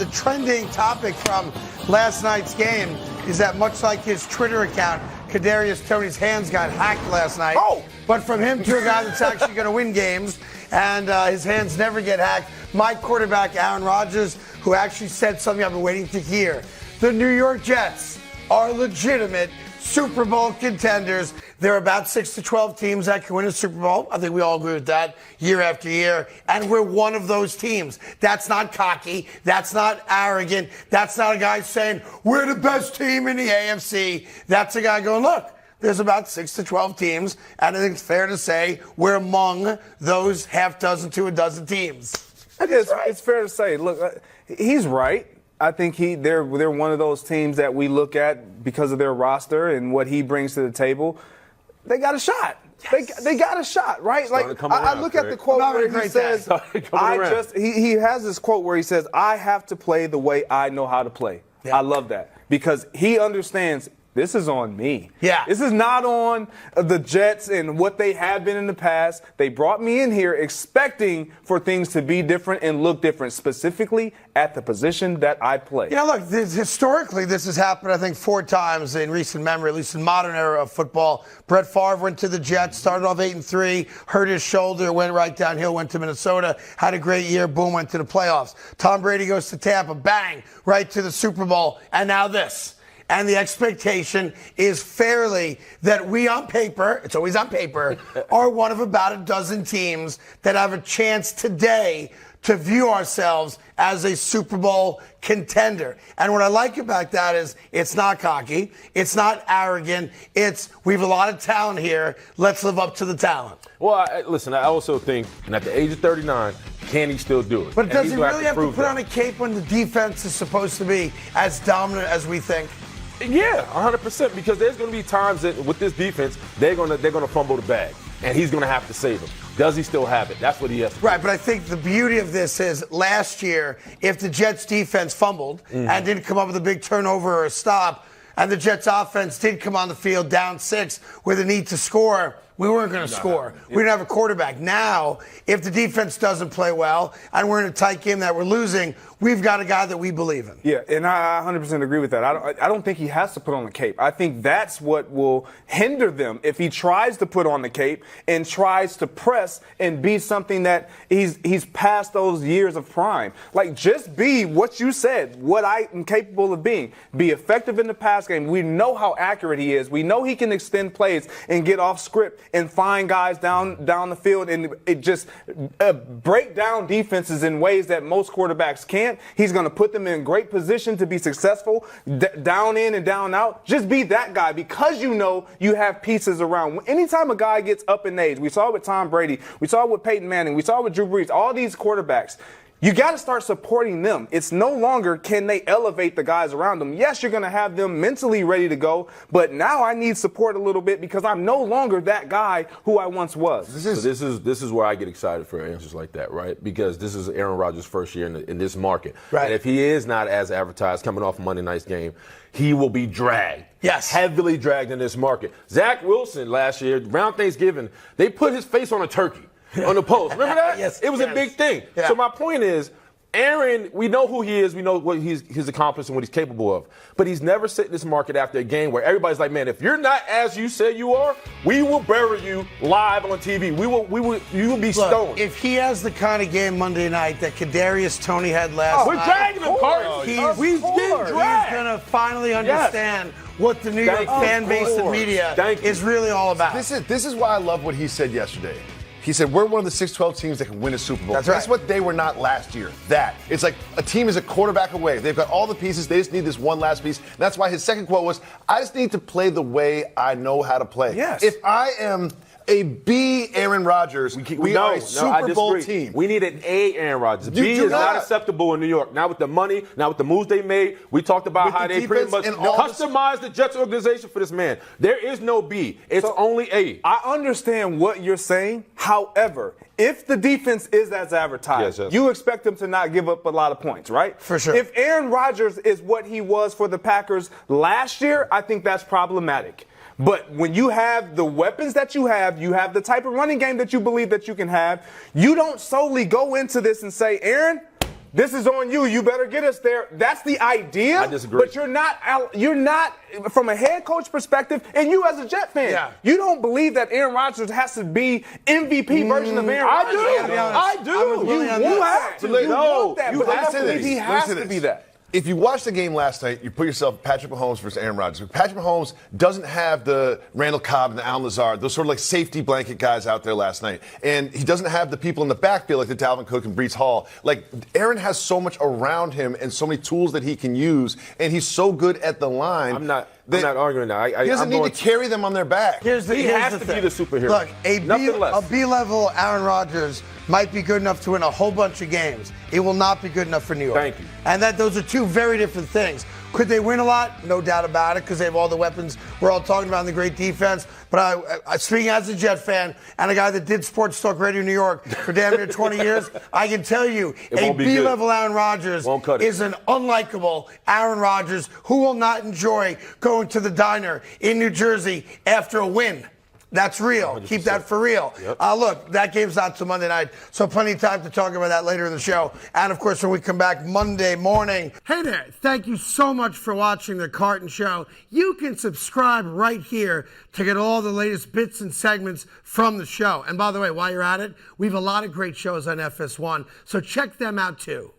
the trending topic from last night's game is that much like his Twitter account, Kadarius Toney's hands got hacked last night. Oh! But from him to a guy that's actually going to win games, and his hands never get hacked, my quarterback, Aaron Rodgers, who actually said something I've been waiting to hear. The New York Jets are legitimate Super Bowl contenders. There are about 6 to 12 teams that can win a Super Bowl. I think we all agree with that year after year. And we're one of those teams. That's not cocky. That's not arrogant. That's not a guy saying, we're the best team in the AFC. That's a guy going, look, there's about 6 to 12 teams. And I think it's fair to say we're among those half dozen to a dozen teams. It's fair to say. Look, he's right. I think they're one of those teams that we look at because of their roster and what he brings to the table. They got a shot. Yes. They got a shot, right? Like I look at the quote where he says, he has this quote where he says, I have to play the way I know how to play. Yeah. I love that because he understands this is on me. Yeah. This is not on the Jets and what they have been in the past. They brought me in here expecting for things to be different and look different, specifically at the position that I play. Yeah, look, historically, this has happened, I think, 4 times in recent memory, at least in modern era of football. Brett Favre went to the Jets, started off 8-3, hurt his shoulder, went right downhill, went to Minnesota, had a great year, boom, went to the playoffs. Tom Brady goes to Tampa, bang, right to the Super Bowl, and now this. And the expectation is fairly that we on paper, it's always on paper, are one of about a dozen teams that have a chance today to view ourselves as a Super Bowl contender. And what I like about that is it's not cocky, it's not arrogant, we have a lot of talent here, let's live up to the talent. Well, listen, I also think, and at the age of 39, can he still do it? But does he really have to put on a cape when the defense is supposed to be as dominant as we think? Yeah, 100%, because there's going to be times that with this defense, they're going to fumble the bag, and he's going to have to save them. Does he still have it? That's what he has to do. Right, but I think the beauty of this is last year, if the Jets defense fumbled and didn't come up with a big turnover or a stop, and the Jets offense did come on the field down 6 with a need to score, we weren't going to score. We didn't have a quarterback. Now, if the defense doesn't play well and we're in a tight game that we're losing, we've got a guy that we believe in. Yeah, and I 100% agree with that. I don't think he has to put on the cape. I think that's what will hinder them if he tries to put on the cape and tries to press and be something that he's past those years of prime. Like, just be what you said, what I am capable of being. Be effective in the pass game. We know how accurate he is. We know he can extend plays and get off script and find guys down the field and it just break down defenses in ways that most quarterbacks can't. He's going to put them in great position to be successful, down in and down out. Just be that guy because you know you have pieces around. Anytime a guy gets up in age, we saw it with Tom Brady, we saw it with Peyton Manning, we saw it with Drew Brees, all these quarterbacks. You got to start supporting them. It's no longer can they elevate the guys around them. Yes, you're going to have them mentally ready to go, but now I need support a little bit because I'm no longer that guy who I once was. This is where I get excited for answers like that, right? Because this is Aaron Rodgers' first year in this market. Right. And if he is not as advertised coming off Monday night's game, he will be dragged. Yes. Heavily dragged in this market. Zach Wilson last year, around Thanksgiving, they put his face on a turkey. On the post. Remember that? Yes. It was a big thing. Yeah. So my point is, Aaron, we know who he is. We know what he's accomplished and what he's capable of. But he's never sit in this market after a game where everybody's like, man, if you're not as you say you are, we will bury you live on TV. You will be stoned. If he has the kind of game Monday night that Kadarius Toney had last night. We're dragging him, Carton. He's getting dragged. He's going to finally understand what the New York fan base and media is really all about. This is why I love what he said yesterday. He said, we're one of the 6-12 teams that can win a Super Bowl. That's right. That's what they were not last year. It's like a team is a quarterback away. They've got all the pieces. They just need this one last piece. And that's why his second quote was, I just need to play the way I know how to play. Yes. If I am a B Aaron Rodgers, we are a Super Bowl team. We need an A Aaron Rodgers. B is not acceptable in New York. Now with the money, now with the moves they made, we talked about how they pretty much customized the Jets organization for this man. There is no B. It's only A. I understand what you're saying. However, if the defense is as advertised, you expect them to not give up a lot of points, right? For sure. If Aaron Rodgers is what he was for the Packers last year, I think that's problematic. But when you have the weapons that you have the type of running game that you believe that you can have, you don't solely go into this and say, Aaron, This is on you. You better get us there. That's the idea. I disagree. But you're not from a head coach perspective, and you as a Jet fan, you don't believe that Aaron Rodgers has to be MVP version of Aaron Rodgers. I do. You have to. You want that, but I don't believe he has to be that. If you watch the game last night, you put yourself Patrick Mahomes versus Aaron Rodgers. Patrick Mahomes doesn't have the Randall Cobb and the Allen Lazard, those sort of like safety blanket guys out there last night. And he doesn't have the people in the backfield like the Dalvin Cook and Breece Hall. Like, Aaron has so much around him and so many tools that he can use, and he's so good at the line. I'm not arguing that. He doesn't need to carry them on their back. He has to be the superhero. Look, Nothing less. a B-level Aaron Rodgers might be good enough to win a whole bunch of games. It will not be good enough for New York. Thank you. And those are two very different things. Could they win a lot? No doubt about it, because they have all the weapons we're all talking about and the great defense. But I speaking as a Jet fan and a guy that did Sports Talk Radio New York for damn near 20 years, I can tell you a B-level Aaron Rodgers is an unlikable Aaron Rodgers who will not enjoy going to the diner in New Jersey after a win. That's real. 100%. Keep that for real. Yep. Look, that game's not till Monday night, so plenty of time to talk about that later in the show. And, of course, when we come back Monday morning. Hey there. Thank you so much for watching The Carton Show. You can subscribe right here to get all the latest bits and segments from the show. And, by the way, while you're at it, we have a lot of great shows on FS1, so check them out, too.